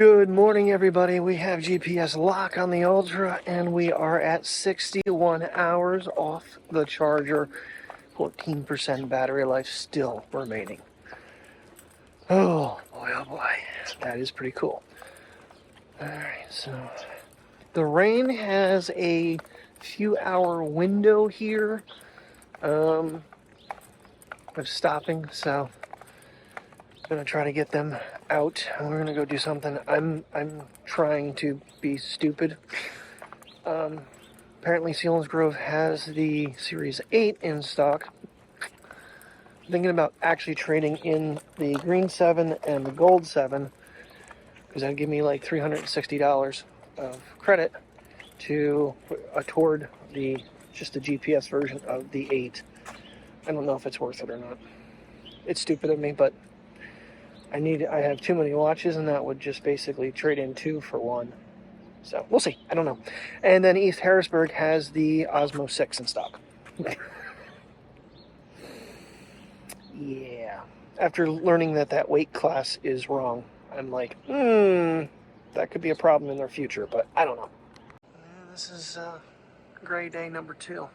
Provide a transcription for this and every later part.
Good morning, everybody. We have GPS lock on the Ultra, and we are at 61 hours off the charger. 14% battery life still remaining. Oh boy, oh boy. That is pretty cool. Alright, so the rain has a few hour window here of stopping, so gonna try to get them out. We're gonna go do something. I'm trying to be stupid. Apparently Selinsgrove has the Series 8 in stock. I'm thinking about actually trading in the green 7 and the gold 7, because that'd give me like $360 of credit to toward just the GPS version of the 8. I don't know if it's worth it or not. It's stupid of me, but I have too many watches, and that would just basically trade in 2 for 1. So we'll see. I don't know. And then East Harrisburg has the Osmo 6 in stock. Yeah. After learning that weight class is wrong, I'm like, that could be a problem in their future, but I don't know. This is gray day number 2.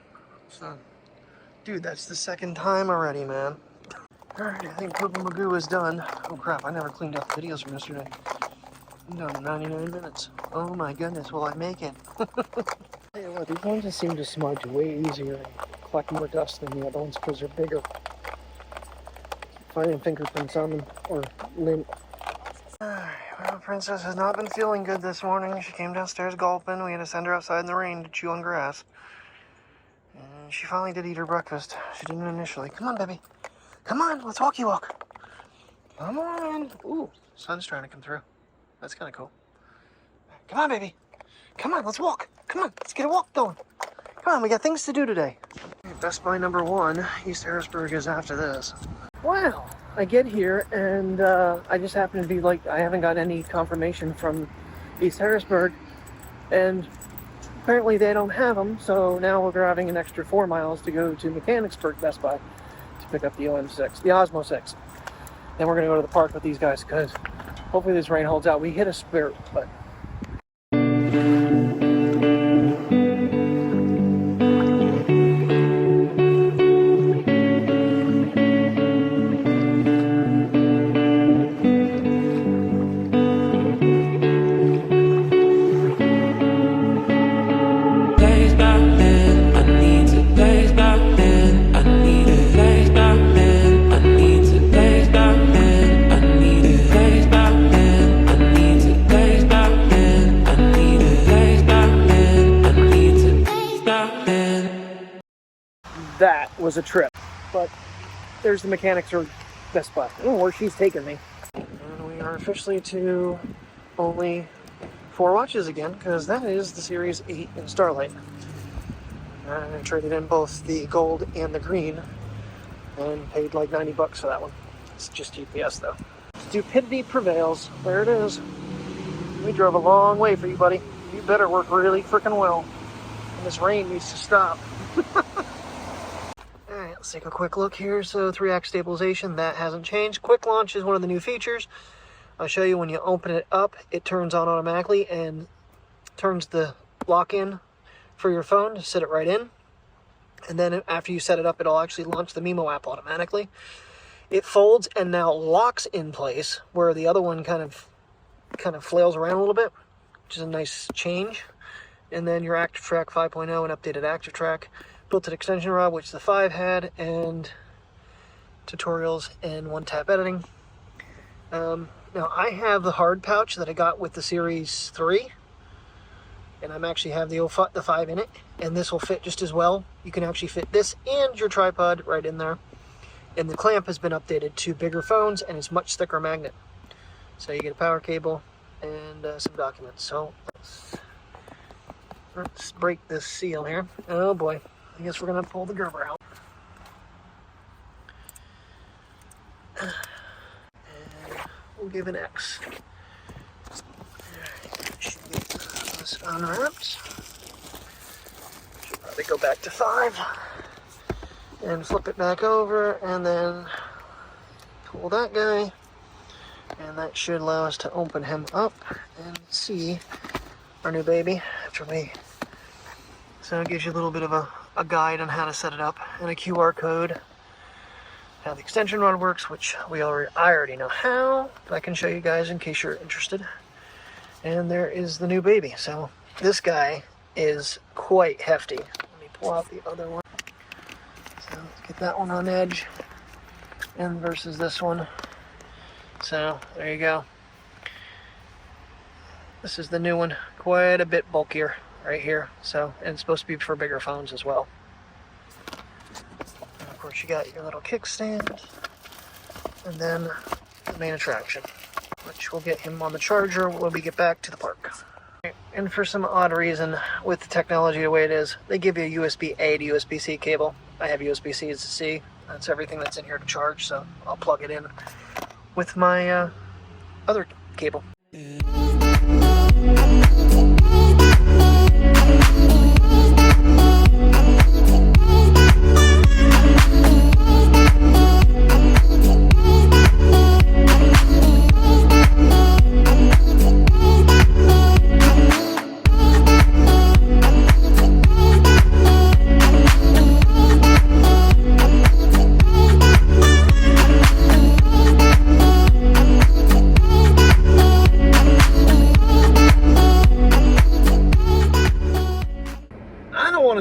So, dude, that's the second time already, man. Alright, I think Purple Magoo is done. Oh crap, I never cleaned up the videos from yesterday. I'm down to 99 minutes. Oh my goodness, will I make it? Hey, look, these ones just seem to smudge way easier and collect more dust than the other ones because they're bigger. Finding fingerprints on them, or lint. Alright, well, Princess has not been feeling good this morning. She came downstairs gulping. We had to send her outside in the rain to chew on grass. And she finally did eat her breakfast. She didn't initially. Come on, baby. Come on, let's walk. Come on. Ooh, sun's trying to come through. That's kind of cool. Come on, baby. Come on, let's walk. Come on, let's get a walk going. Come on, we got things to do today. Best Buy number 1, East Harrisburg is after this. Wow, I get here and I just happen to be like, I haven't got any confirmation from East Harrisburg, and apparently they don't have them, so now we're driving an extra 4 miles to go to Mechanicsburg Best Buy to pick up the Osmo 6. Then we're going to go to the park with these guys, because hopefully this rain holds out. We hit a spirit, but... That was a trip, but there's the Mechanicsburg Best Buy. I don't know where she's taking me. And we are officially to only 4 watches again, because that is the Series 8 in Starlight. I traded in both the gold and the green, and paid like 90 bucks for that one. It's just GPS though. Stupidity prevails. There it is. We drove a long way for you, buddy. You better work really freaking well. And this rain needs to stop. Alright, let's take a quick look here. So 3-act stabilization, that hasn't changed. Quick launch is one of the new features. I'll show you when you open it up, it turns on automatically and turns the lock in for your phone to set it right in. And then after you set it up, it'll actually launch the Mimo app automatically. It folds and now locks in place, where the other one kind of flails around a little bit, which is a nice change. And then your Active Track 5.0 and updated Active Track, built-in extension rod, which the 5 had, and tutorials and one-tap editing. Now I have the hard pouch that I got with the Series 3, and I'm actually have the 5 in it, and this will fit just as well. You can actually fit this and your tripod right in there. And the clamp has been updated to bigger phones, and it's much thicker magnet. So you get a power cable and some documents. So let's break this seal here. Oh boy, I guess we're gonna pull the Gerber out. And we'll give an X. Should get this unwrapped. Should probably go back to 5 and flip it back over, and then pull that guy And that should allow us to open him up and see our new baby after we. So it gives you a little bit of a guide on how to set it up and a QR code. How the extension rod works, which I already know how, but I can show you guys in case you're interested. And there is the new baby. So this guy is quite hefty. Let me pull out the other one. So let's get that one on edge and versus this one. So there you go. This is the new one, quite a bit bulkier right here. So, and it's supposed to be for bigger phones as well. And of course you got your little kickstand and then the main attraction, which will get him on the charger when we get back to the park. And for some odd reason, with the technology the way it is, they give you a USB-A to USB-C cable. I have USB-C to C. That's everything that's in here to charge, so I'll plug it in with my other cable.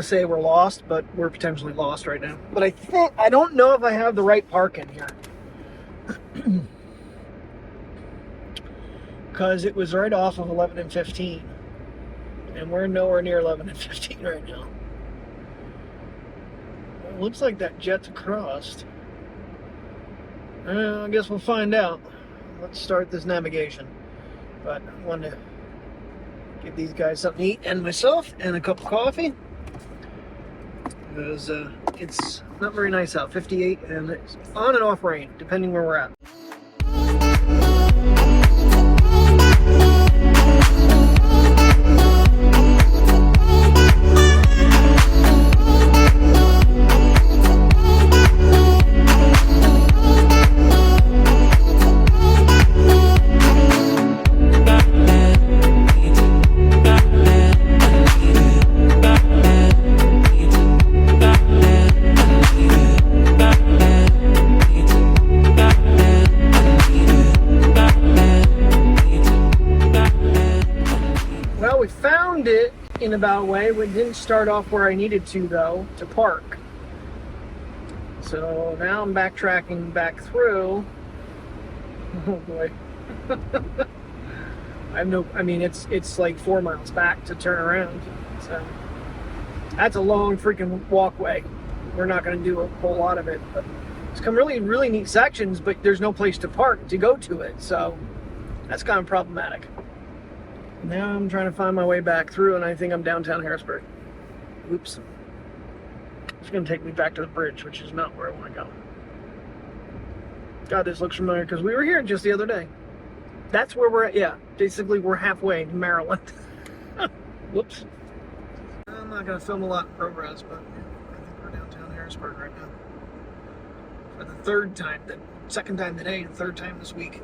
Say we're lost, but we're potentially lost right now. But I don't know if I have the right park in here because it was right off of 11 and 15 and we're nowhere near 11 and 15 right now. It looks like that jet's crossed. I guess we'll find out. Let's start this navigation, but I want to give these guys something to eat and myself and a cup of coffee. Because it's not very nice out, 58, and it's on and off rain, depending where we're at. In about a way. We didn't start off where I needed to though, to park. So now I'm backtracking back through. Oh boy. I mean it's like 4 miles back to turn around. So that's a long freaking walkway. We're not going to do a whole lot of it, but it's some really neat sections, but there's no place to park to go to it. So that's kind of problematic. Now I'm trying to find my way back through, and I think I'm downtown Harrisburg. Oops. It's going to take me back to the bridge, which is not where I want to go. God, this looks familiar, because we were here just the other day. That's where we're at, yeah. Basically, we're halfway to Maryland. Whoops. I'm not going to film a lot in progress, but I think we're downtown Harrisburg right now. For the second time today, the third time this week.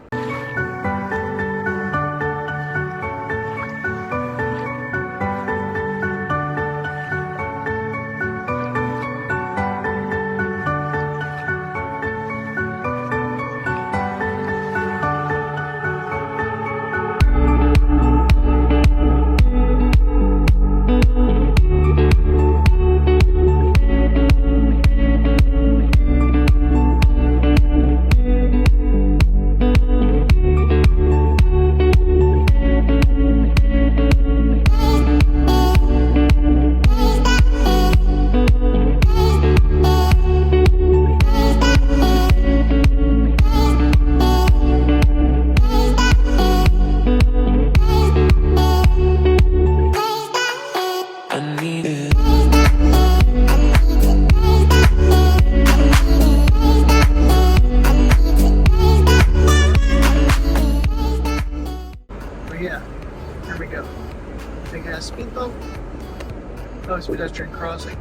Oh, pedestrian crossing.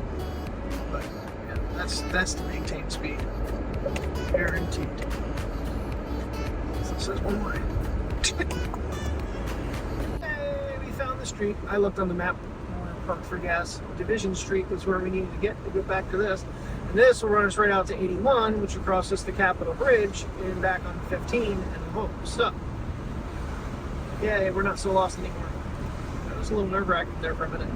But yeah, that's the maintained speed. Guaranteed. So it says one way. Hey, we found the street. I looked on the map. Parked for gas. Division Street was where we needed to get back to this. And this will run us right out to 81, which will cross us the Capitol Bridge and back on 15 and home. So, yay, we're not so lost anymore. That was a little nerve-wracking there for a minute.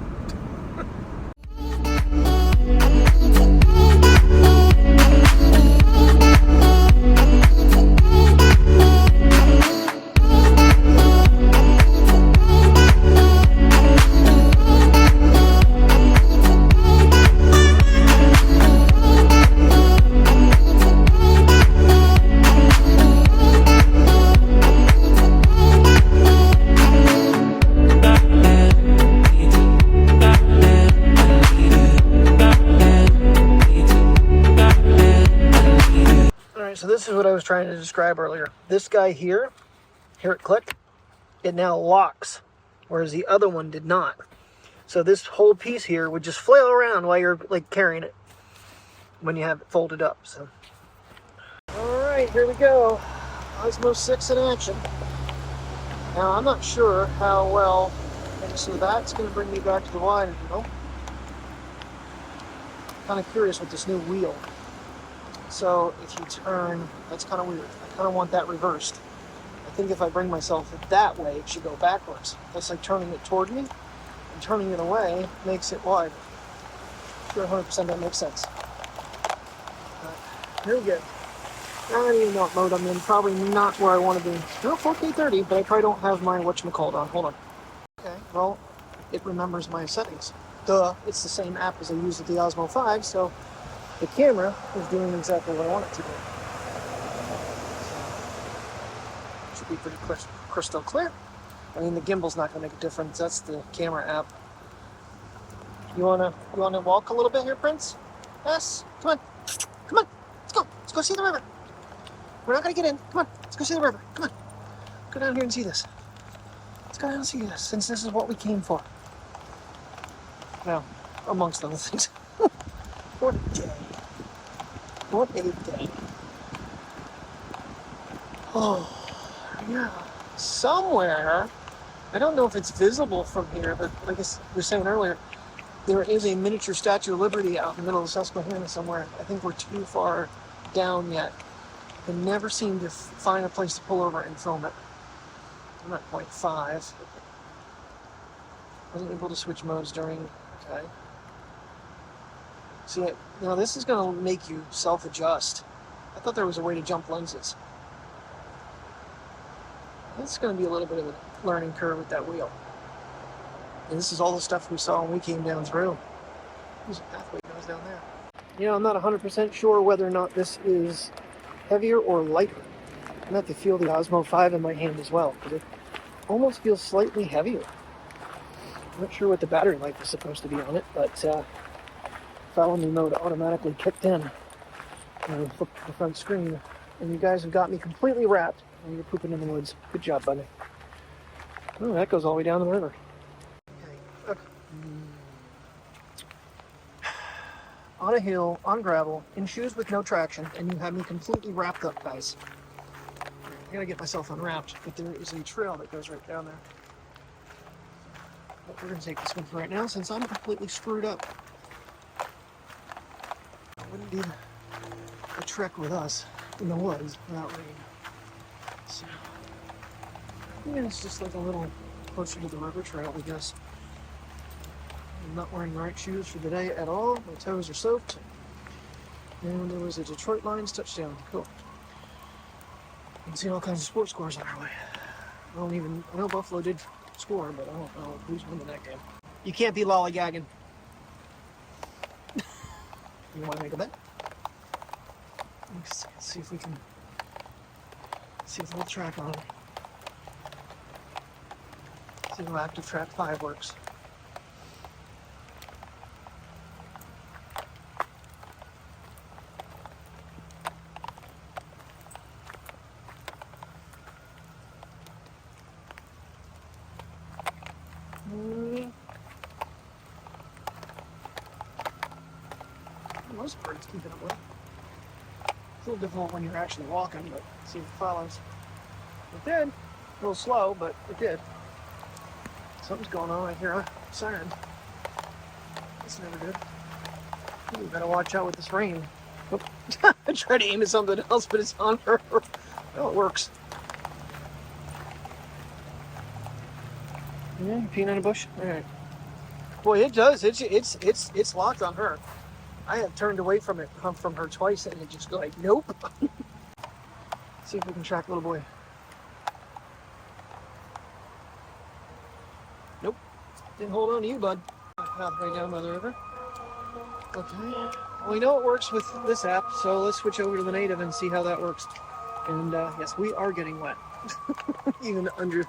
So this is what I was trying to describe earlier. This guy here, hear it click, it now locks, whereas the other one did not. So this whole piece here would just flail around while you're like carrying it when you have it folded up. So, all right, here we go. Osmo 6 in action. Now I'm not sure how well, and so that's going to bring me back to the wide angle. Kind of curious with this new wheel. So if you turn, that's kind of weird. I kind of want that reversed. I think if I bring myself that way, it should go backwards. That's like turning it toward me, and turning it away makes it wide. Sure, 100% that makes sense. Here we go. I don't even know what mode I'm in. Probably not where I want to be. No, 4K 30, but I probably don't have my whatchamacallit on. Hold on. Okay, well, it remembers my settings. Duh, it's the same app as I use with the Osmo 5, so the camera is doing exactly what I want it to do. So, should be pretty crystal clear. I mean, the gimbal's not going to make a difference. That's the camera app. You wanna walk a little bit here, Prince? Yes. Come on. Come on. Let's go. Let's go see the river. We're not going to get in. Come on. Let's go see the river. Come on. Go down here and see this. Let's go down and see this, since this is what we came for. Now, amongst other things. What a day. What a day. Oh, yeah. Somewhere, I don't know if it's visible from here, but like I was saying earlier, there is a miniature Statue of Liberty out in the middle of Susquehanna somewhere. I think we're too far down yet. I never seem to find a place to pull over and film it. I'm at 0.5. Wasn't able to switch modes during, okay. See, now this is going to make you self-adjust. I thought there was a way to jump lenses. It's going to be a little bit of a learning curve with that wheel. And this is all the stuff we saw when we came down through. There's a pathway that goes down there. You know, I'm not 100% sure whether or not this is heavier or lighter. I'm going to have to feel the Osmo 5 in my hand as well, because it almost feels slightly heavier. I'm not sure what the battery life is supposed to be on it, but follow me mode automatically kicked in. And flip to the front screen. And you guys have got me completely wrapped. And you're pooping in the woods. Good job, buddy. Oh, that goes all the way down the river. Okay. On a hill, on gravel, in shoes with no traction, and you have me completely wrapped up, guys. I gotta get myself unwrapped, but there is a trail that goes right down there. But we're gonna take this one for right now, since I'm completely screwed up. Wouldn't be a trek with us in the woods without rain. So, yeah, it's just like a little closer to the river trail, I guess. I'm not wearing the right shoes for the day at all. My toes are soaked. And there was a Detroit Lions touchdown. Cool. I've seen all kinds of sports scores on our way. I know Buffalo did score, but I don't know who's winning that game. You can't be lollygagging. You want to make a bet? Let's see if we can see if we'll track on. See how Active Track 5 works. Most birds keep it away. It's a little difficult when you're actually walking, but see if it follows. It did. little slow, but it did. Something's going on. I hear a siren. That's never good. You better watch out with this rain. Oh. I tried to aim at something else, but it's on her. Oh, it works. Yeah, you peeing in a bush? All right. Boy, it does. It's locked on her. I have turned away from it, from her twice, and it just go like, nope. See if we can track little boy. Nope. Didn't hold on to you, bud. Halfway down by the river. Okay. Well, we know it works with this app, so let's switch over to the native and see how that works. And yes, we are getting wet, even under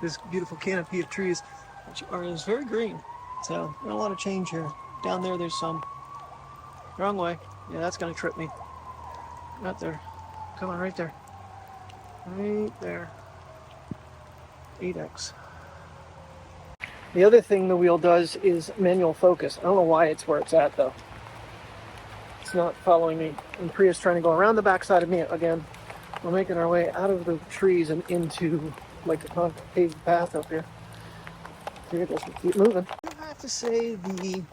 this beautiful canopy of trees, which is very green. So not a lot of change here. Down there, there's some. Wrong way. Yeah, that's gonna trip me. Not there. Come on, right there. Right there. 8x. The other thing the wheel does is manual focus. I don't know why it's where it's at though. It's not following me. And Priya's trying to go around the backside of me again. We're making our way out of the trees and into like the paved path up here. Here it is. We keep moving. I have to say the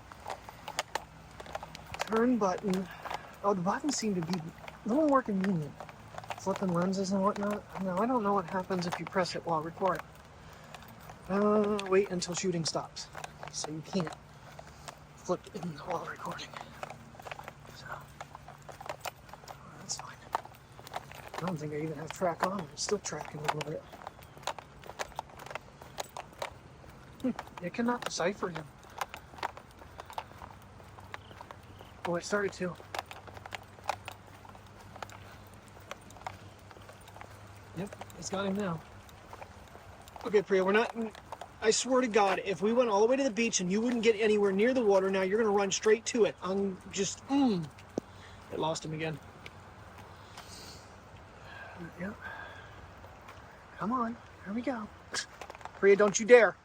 turn button. Oh, the buttons seem to be a little more convenient. Flipping lenses and whatnot. Now I don't know what happens if you press it while recording. Wait until shooting stops, so you can't flip it while recording. So that's fine. I don't think I even have track on. I'm still tracking a little bit. It cannot decipher him. Oh, it started to. Yep, it's got him now. Okay, Priya, we're not... I swear to God, if we went all the way to the beach and you wouldn't get anywhere near the water, now you're going to run straight to it. I'm just... I lost him again. Yep. Come on. Here we go. Priya, don't you dare.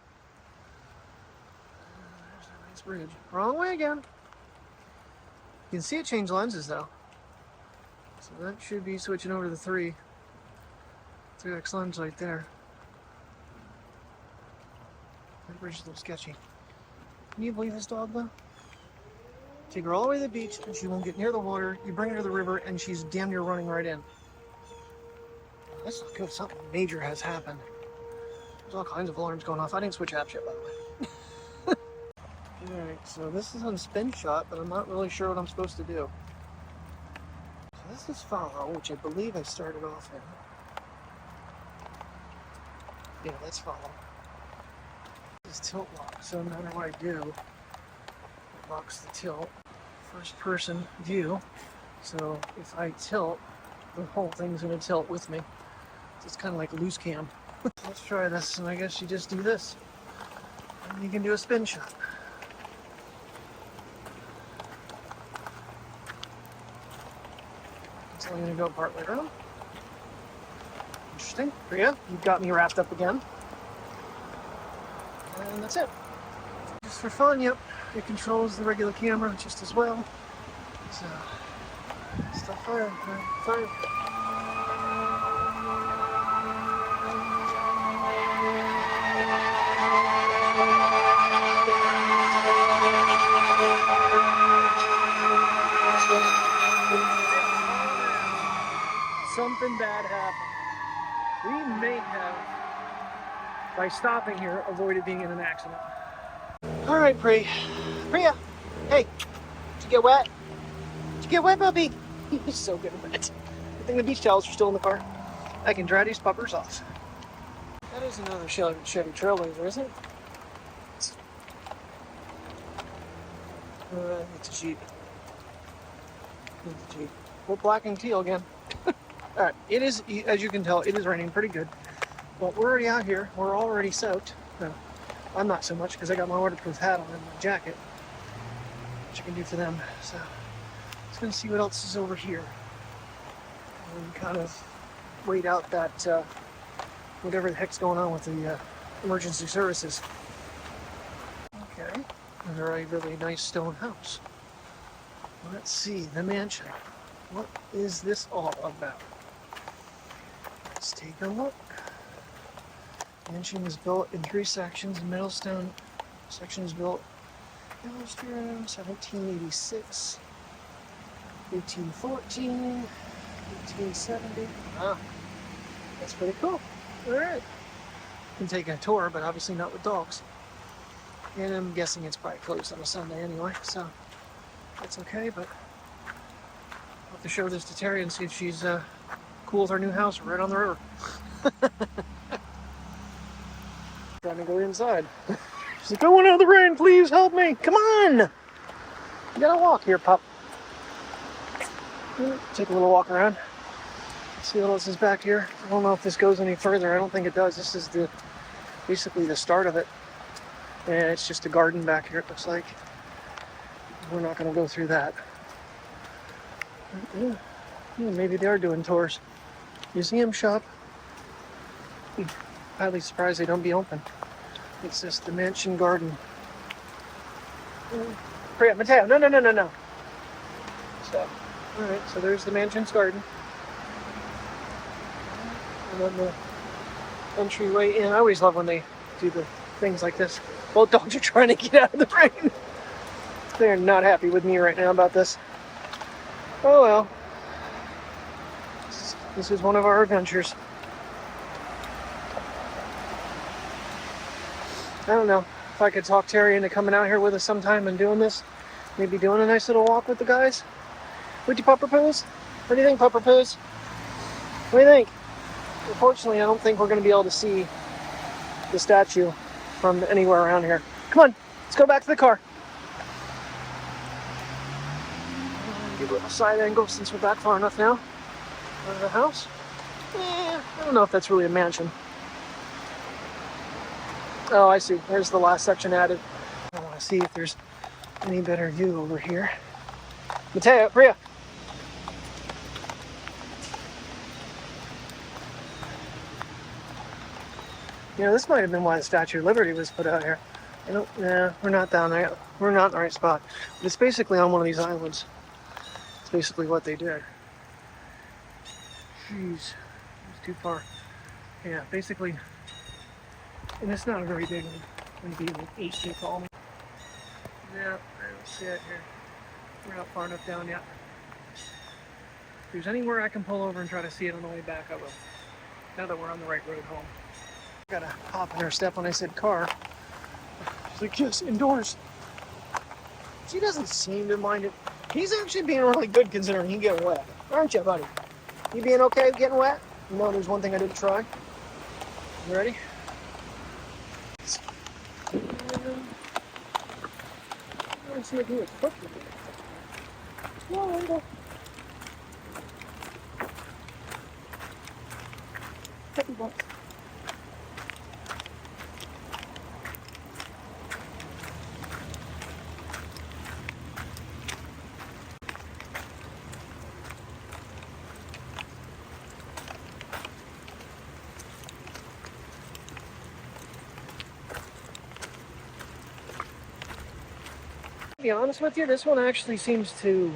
There's a nice bridge. Wrong way again. You can see it change lenses, though. So that should be switching over to the 3x lens right there. That bridge is a little sketchy. Can you believe this dog, though? Take her all the way to the beach, and she won't get near the water. You bring her to the river, and she's damn near running right in. That's not good. Something major has happened. There's all kinds of alarms going off. I didn't switch apps yet, by the way. Alright, so this is on spin shot, but I'm not really sure what I'm supposed to do. So this is follow, which I believe I started off in. Yeah, that's follow. This is tilt lock, so no matter what I do, it locks the tilt. First person view, so if I tilt, the whole thing's going to tilt with me. So it's kind of like a loose cam. Let's try this, and I guess you just do this. And you can do a spin shot. So I'm going to go partway around. Interesting. Priya, you've got me wrapped up again. And that's it. Just for fun, yep. It controls the regular camera just as well. So, stop firing. Fire. Something bad happened. We may have, by stopping here, avoided being in an accident. All right, Priya, hey, did you get wet? Did you get wet, puppy? He's so good at wet. Good thing the beach towels are still in the car. I can dry these puppers off. That is another Chevy Trailblazer, isn't it? It's a Jeep. It's a Jeep. Well, black and teal again. All right, it is, as you can tell, it is raining pretty good. But we're already out here. We're already soaked. No, I'm not so much because I got my waterproof hat on and my jacket, which I can do for them. So let's go see what else is over here. And kind of wait out that whatever the heck's going on with the emergency services. Okay, a very really nice stone house. Let's see the mansion. What is this all about? Let's take a look. Mansion is built in 3 sections. The middle stone section is built in 1786, 1814, 1870. Wow, that's pretty cool. All right. Can take a tour, but obviously not with dogs. And I'm guessing it's probably closed on a Sunday anyway, so that's okay. But I'll have to show this to Terry and see if she's cool with our new house right on the river. Trying to go inside. She's like, I want out of the rain, please help me. Come on! You gotta walk here, pup. Take a little walk around. See what else is back here. I don't know if this goes any further. I don't think it does. This is basically the start of it. And it's just a garden back here, it looks like. We're not gonna go through that. Yeah, maybe they are doing tours. Museum shop. Highly surprised they don't be open. It's just the mansion garden. Hurry up, Mateo. No. So, alright, so there's the mansion's garden. And then the entryway in. I always love when they do the things like this. Both dogs are trying to get out of the rain. They're not happy with me right now about this. Oh well. This is one of our adventures. I don't know if I could talk Terry into coming out here with us sometime and doing this. Maybe doing a nice little walk with the guys. Would you Pupper Poos? What do you think, Pupper Poos? What do you think? Unfortunately, I don't think we're going to be able to see the statue from anywhere around here. Come on, let's go back to the car. Give a little side angle since we're back far enough now. Out of the house. I don't know if that's really a mansion. Oh, I see. There's the last section added. I want to see if there's any better view over here. Mateo, Priya. You know, this might have been why the Statue of Liberty was put out here. We're not down there. We're not in the right spot. But it's basically on one of these islands. It's basically what they did. Jeez, it's too far. Yeah, basically. And it's not a very big one. Maybe like 8 feet tall. Yeah, I don't see it here. We're not far enough down yet. If there's anywhere I can pull over and try to see it on the way back, I will. Now that we're on the right road home. Gotta hop in her step when I said car. She's like, yes, indoors. She doesn't seem to mind it. He's actually being really good considering he get wet. Aren't you, buddy? You being okay with getting wet? You know, there's one thing I didn't try. You ready? Let's see if he was cooked with it. No. $50. To be honest with you, this one actually seems to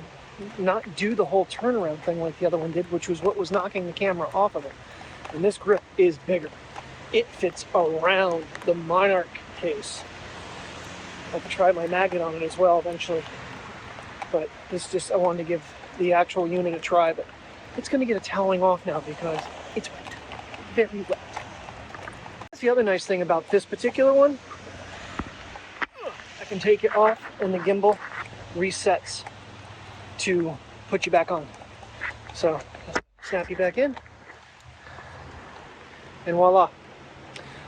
not do the whole turnaround thing like the other one did, which was what was knocking the camera off of it. And this grip is bigger. It fits around the Monarch case. I'll have to try my magnet on it as well eventually. But this just, I wanted to give the actual unit a try, but it's going to get a toweling off now because it's wet. Very wet. That's the other nice thing about this particular one. I can take it off and the gimbal resets to put you back on. So snap you back in and voila.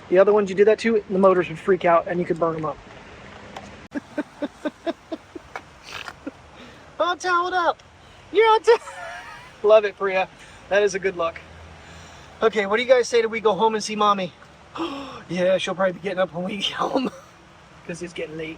The other ones you did that to, the motors would freak out and you could burn them up. All toweled up. You're all Love it, Priya. That is a good look. Okay, what do you guys say that we go home and see mommy? Yeah, she'll probably be getting up when we get home because it's getting late.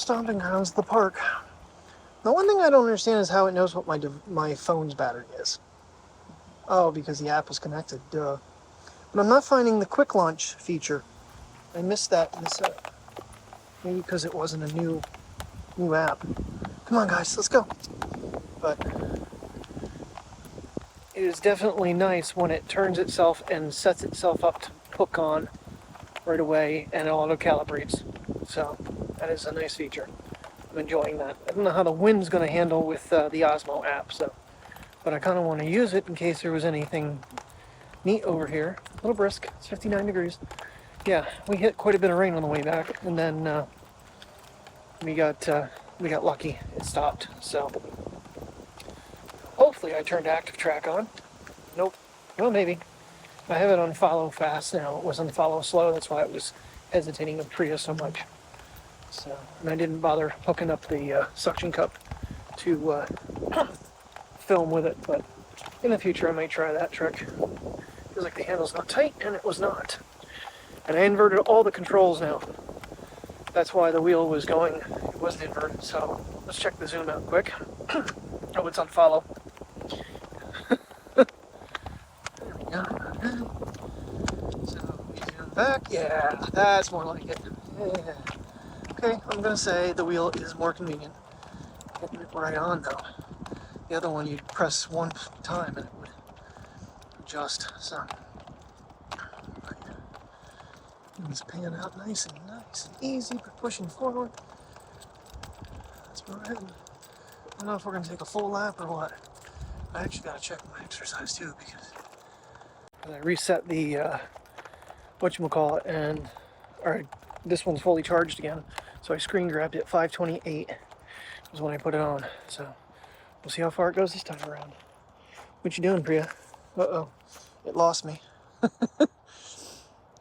stomping grounds, the park. The one thing I don't understand is how it knows what my phone's battery is. Oh, because the app was connected, duh. But I'm not finding the quick launch feature. I missed that in the setup. Maybe because it wasn't a new app. Come on, guys, let's go. But it is definitely nice when it turns itself and sets itself up to hook on right away, and it auto-calibrates. So that is a nice feature. I'm enjoying that. I don't know how the wind's going to handle with the Osmo app, so, but I kind of want to use it in case there was anything neat over here. A little brisk. It's 59 degrees. Yeah, we hit quite a bit of rain on the way back, and then we got lucky. It stopped. So hopefully I turned active track on. Nope. Well, maybe. I have it on follow fast now. It was on follow slow. That's why it was hesitating of Priya so much. So, and I didn't bother hooking up the suction cup to film with it, but in the future I might try that trick. Feels like the handle's not tight, and it was not. And I inverted all the controls now. That's why the wheel was going. It wasn't inverted. So let's check the zoom out quick. Oh, it's on follow. There we go. So we zoom back. Yeah, that's more like it. Yeah. Okay, I'm gonna say the wheel is more convenient. Getting it right on though. The other one you'd press one time and it would adjust. So it's pan out nice and easy, but pushing forward. Let's go ahead. I don't know if we're gonna take a full lap or what. I actually gotta check my exercise too because I reset the whatchamacallit, and this one's fully charged again. So I screen grabbed it. 528 was when I put it on. So we'll see how far it goes this time around. What you doing, Priya? Uh-oh, it lost me.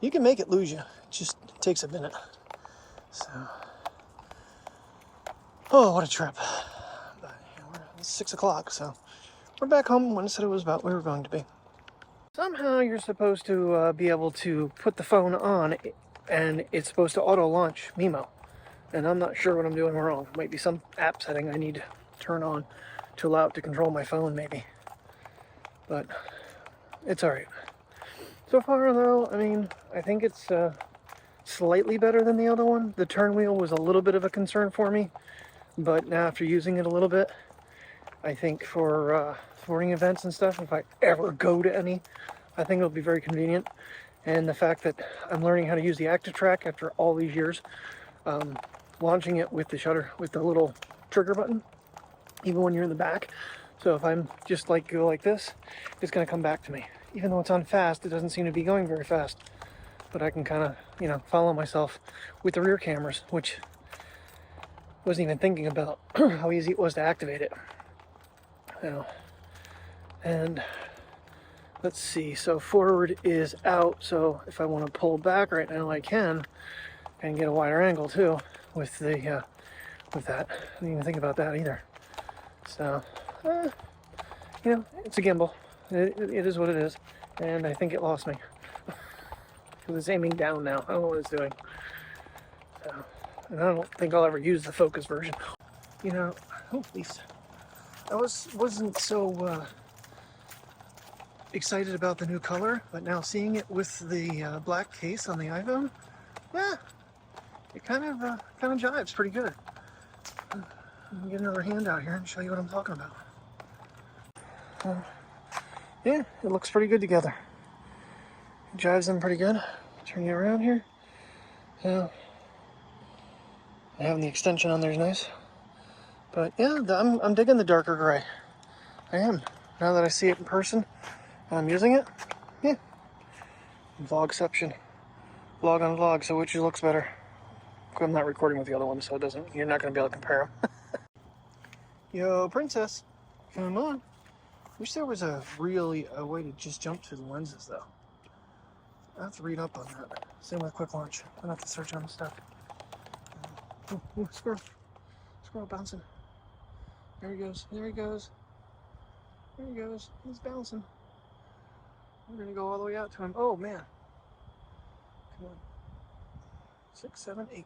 You can make it lose you. It just takes a minute. So, oh, what a trip. But it's 6 o'clock, so we're back home when it said it was about where we were going to be. Somehow you're supposed to be able to put the phone on, and it's supposed to auto-launch Mimo. And I'm not sure what I'm doing wrong. Might be some app setting I need to turn on to allow it to control my phone, maybe. But it's alright. So far, though, I mean, I think it's slightly better than the other one. The turn wheel was a little bit of a concern for me, but now after using it a little bit, I think for sporting events and stuff, if I ever go to any, I think it'll be very convenient. And the fact that I'm learning how to use the active track after all these years, launching it with the shutter, with the little trigger button, even when you're in the back. So if I'm just go like this, it's going to come back to me. Even though it's on fast, it doesn't seem to be going very fast. But I can kind of, follow myself with the rear cameras, which wasn't even thinking about how easy it was to activate it. And let's see, so forward is out, so if I want to pull back right now, I can, and get a wider angle too with the with that. I didn't even think about that either. So, it's a gimbal. It is what it is, and I think it lost me. Because it's aiming down now. I don't know what it's doing. So, and I don't think I'll ever use the focus version. Hopefully, I wasn't so excited about the new color, but now seeing it with the black case on the iPhone, yeah, it kind of jives pretty good. Let me get another hand out here and show you what I'm talking about. Yeah, it looks pretty good together. It jives them pretty good. Turn you around here. So, having the extension on there is nice. But yeah, I'm digging the darker gray. I am. Now that I see it in person and I'm using it, yeah. Vlogception. Vlog on vlog, so which looks better? I'm not recording with the other one, so you're not going to be able to compare them. Yo, princess. Come on. Wish there was a way to just jump to the lenses, though. I have to read up on that. Same with quick launch. I don't have to search on the stuff. Ooh, squirrel. Squirrel bouncing. There he goes. There he goes. There he goes. He's bouncing. We're going to go all the way out to him. Oh, man. Come on. 6, 7, 8.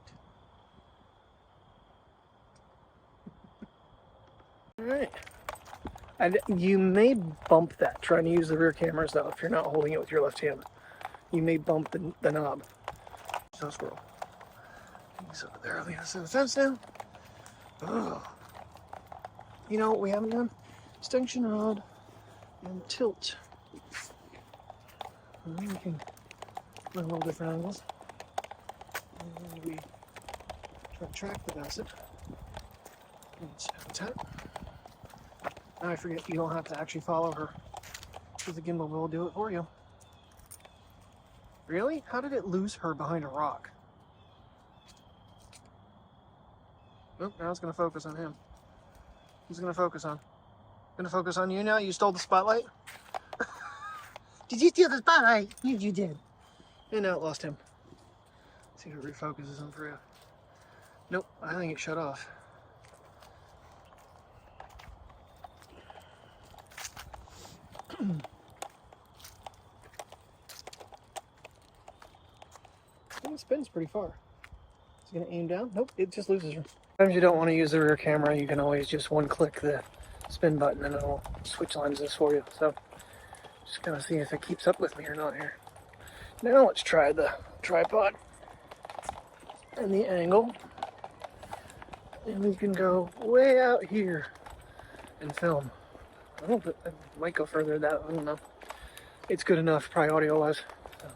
Alright. You may bump that trying to use the rear cameras though if you're not holding it with your left hand. You may bump the knob. So squirrel. He's over there on the other side of the fence now. Oh. You know what we haven't done? Extension rod and tilt. And then we can run a little different angles. And we try to track the basset. It's habitat. Now I forget you don't have to actually follow her, because the gimbal will do it for you. Really? How did it lose her behind a rock? Oh, now it's going to focus on him. Who's going to focus on? Going to focus on you now? You stole the spotlight? Did you steal the spotlight? You did. And now it lost him. Let's see if it refocuses him for you. Nope, I think it shut off. It spins pretty far. Is it going to aim down? Nope, it just loses her. Sometimes you don't want to use the rear camera, you can always just one-click the spin button and it'll switch lenses for you. So, just kind of see if it keeps up with me or not here. Now let's try the tripod and the angle. And we can go way out here and film. I don't know, I might go further than that, I don't know. It's good enough, probably audio-wise. So.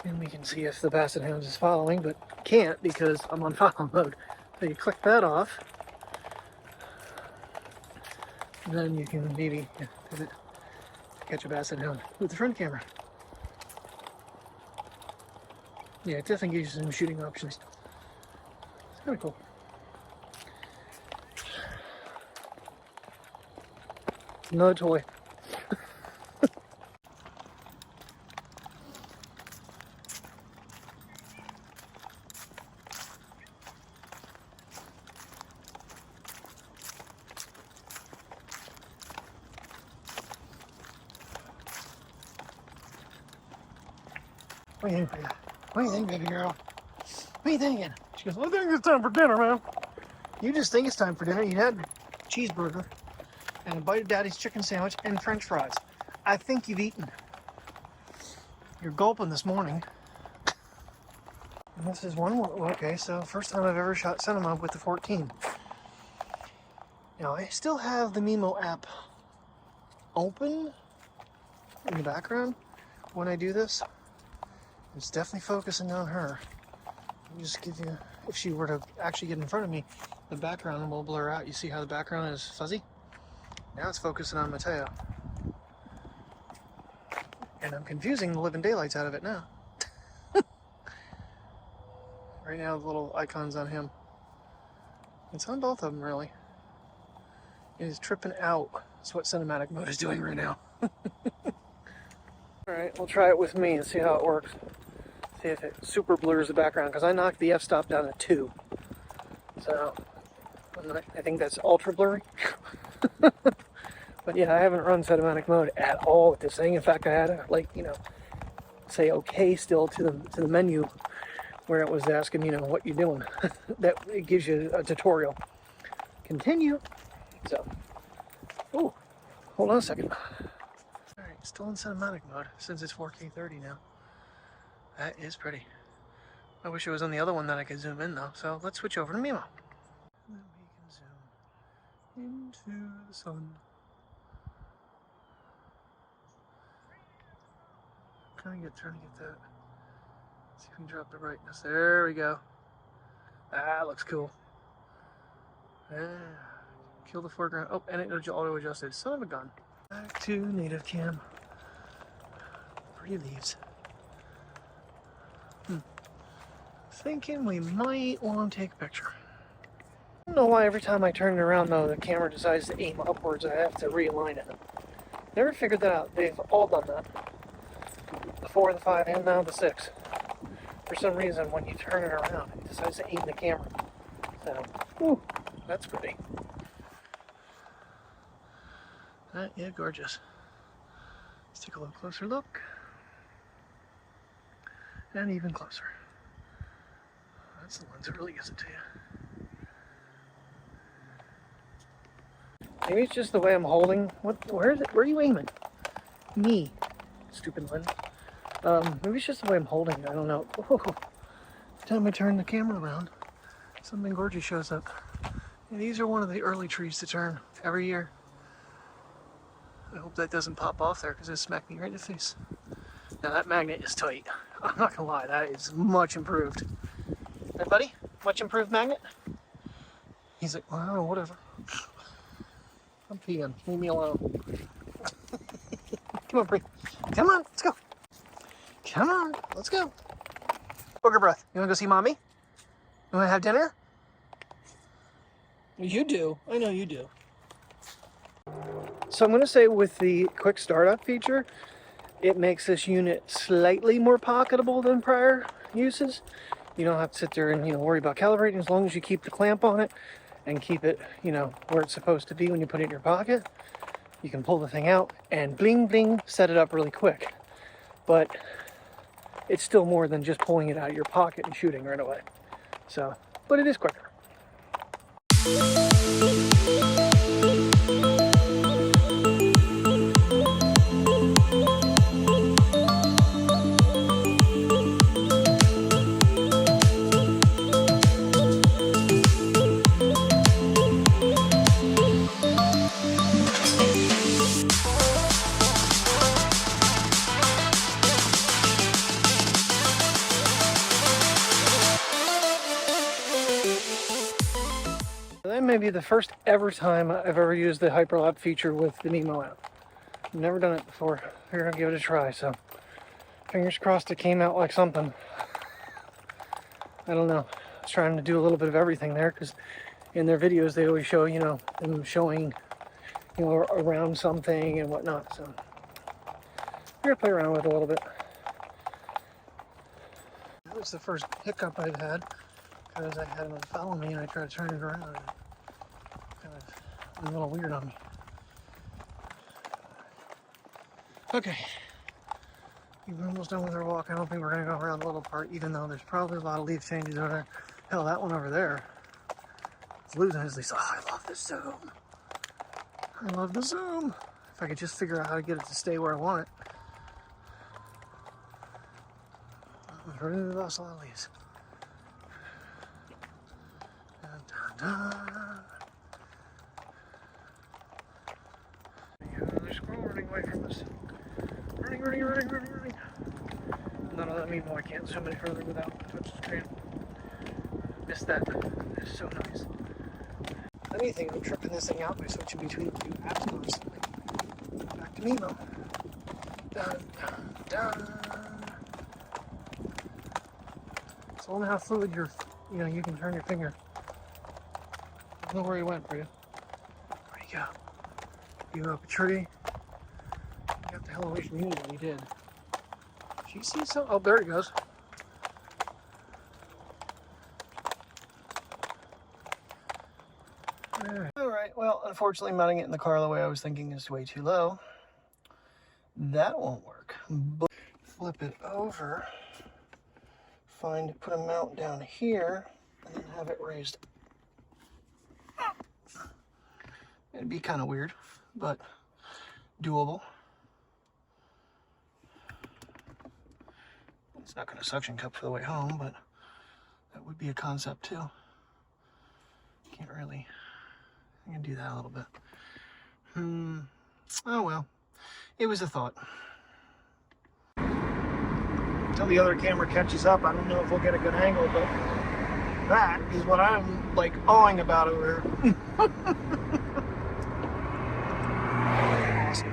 And we can see if the Basset Hound is following, but can't because I'm on follow mode. So you click that off, and then you can maybe catch a Basset Hound with the front camera. Yeah, it definitely gives you some shooting options. It's kind of cool. Another toy. What do you think, baby? What do you think, baby girl? What are you thinking? She goes, I think it's time for dinner, man. You just think it's time for dinner. You had a cheeseburger and a bite of Daddy's chicken sandwich and French fries. I think you've eaten. You're gulping this morning. And this is one, okay, so first time I've ever shot cinema with the 14. Now, I still have the Mimo app open in the background when I do this. It's definitely focusing on her. Let me just give you, if she were to actually get in front of me, the background will blur out. You see how the background is fuzzy? Now it's focusing on Mateo. And I'm confusing the living daylights out of it now. Right now the little icon's on him. It's on both of them, really. It is tripping out. That's what cinematic mode is doing right now. Alright, we'll try it with me and see how it works. See if it super blurs the background, because I knocked the f-stop down to 2. So, I think that's ultra blurry. But yeah, I haven't run cinematic mode at all with this thing. In fact, I had to, like, you know, say okay still to the menu where it was asking, you know, what you're doing. That it gives you a tutorial. Continue. So, oh, hold on a second. Alright, still in cinematic mode since it's 4K 30 now. That is pretty. I wish it was on the other one that I could zoom in though. So let's switch over to Mimo. And then we can zoom into the sun. Trying to get that. See if we can drop the brightness. There we go. That looks cool. Yeah. Kill the foreground. Oh, and it auto adjusted. Son of a gun. Back to native cam. Pretty leaves. Thinking we might want to take a picture. I don't know why every time I turn it around though the camera decides to aim upwards. I have to realign it. Never figured that out. They've all done that. The 4, the 5, and now the 6. For some reason when you turn it around it decides to aim the camera. So, whew, that's pretty. Yeah, gorgeous. Let's take a little closer look. And even closer. That's the lens that really gives it to you. Maybe it's just the way I'm holding. Where is it? Where are you aiming? Me. Stupid lens. Maybe it's just the way I'm holding it. I don't know. Whoa. Every time I turn the camera around, something gorgeous shows up. And these are one of the early trees to turn every year. I hope that doesn't pop off there because it smacked me right in the face. Now that magnet is tight. I'm not gonna lie, that is much improved. Hey buddy, much improved magnet? He's like, well, whatever. I'm peeing, leave me alone. Come on, Bree. Come on, let's go. Come on, let's go. Booger breath. You wanna go see mommy? You wanna have dinner? You do, I know you do. So I'm gonna say with the quick startup feature, it makes this unit slightly more pocketable than prior uses. You don't have to sit there and worry about calibrating. As long as you keep the clamp on it and keep it where it's supposed to be when you put it in your pocket, you can pull the thing out and bling bling set it up really quick. But it's still more than just pulling it out of your pocket and shooting right away. So, but it is quicker. That may be the first ever time I've ever used the hyperlapse feature with the Nemo app. I've never done it before. We're gonna give it a try, so fingers crossed it came out like something. I don't know. I was trying to do a little bit of everything there because in their videos they always show, them showing, around something and whatnot. So we're gonna play around with it a little bit. That was the first hiccup I've had because I had him follow me and I tried to turn it around. Kind of a little weird on me. Okay, we're almost done with our walk. I don't think we're gonna go around the little part, even though there's probably a lot of leaf changes over there. Hell, that one over there is losing his leaves. Oh, I love the zoom. I love the zoom. If I could just figure out how to get it to stay where I want it. I've really lost a lot of leaves. Dun, dun, dun. There's a squirrel running away from us. Running. None of that means I can't zoom any further without touching the screen. Missed that. It's so nice. Anything, I'm tripping this thing out by switching between the two apps constantly. Back to Nemo. Dun, dun, dun. So I don't know how fluid you can turn your finger. I don't know where he went for you. Where'd he go? You go up a tree. You got the hell away from you when he did. Did you see something? Oh, there he goes. Alright, well, unfortunately mounting it in the car the way I was thinking is way too low. That won't work. But flip it over. Put a mount down here, and then have it raised. It'd be kind of weird, but doable. It's not going to suction cup for the way home, but that would be a concept too. Can't really. I can do that a little bit. Oh well, it was a thought. Until the other camera catches up, I don't know if we'll get a good angle, but that is what I'm like awing about over here. Awesome.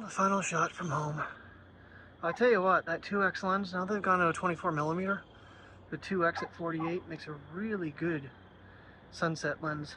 Final shot from home. I tell you what, that 2x lens, now they've gone to a 24mm, the 2x at 48 makes a really good sunset lens.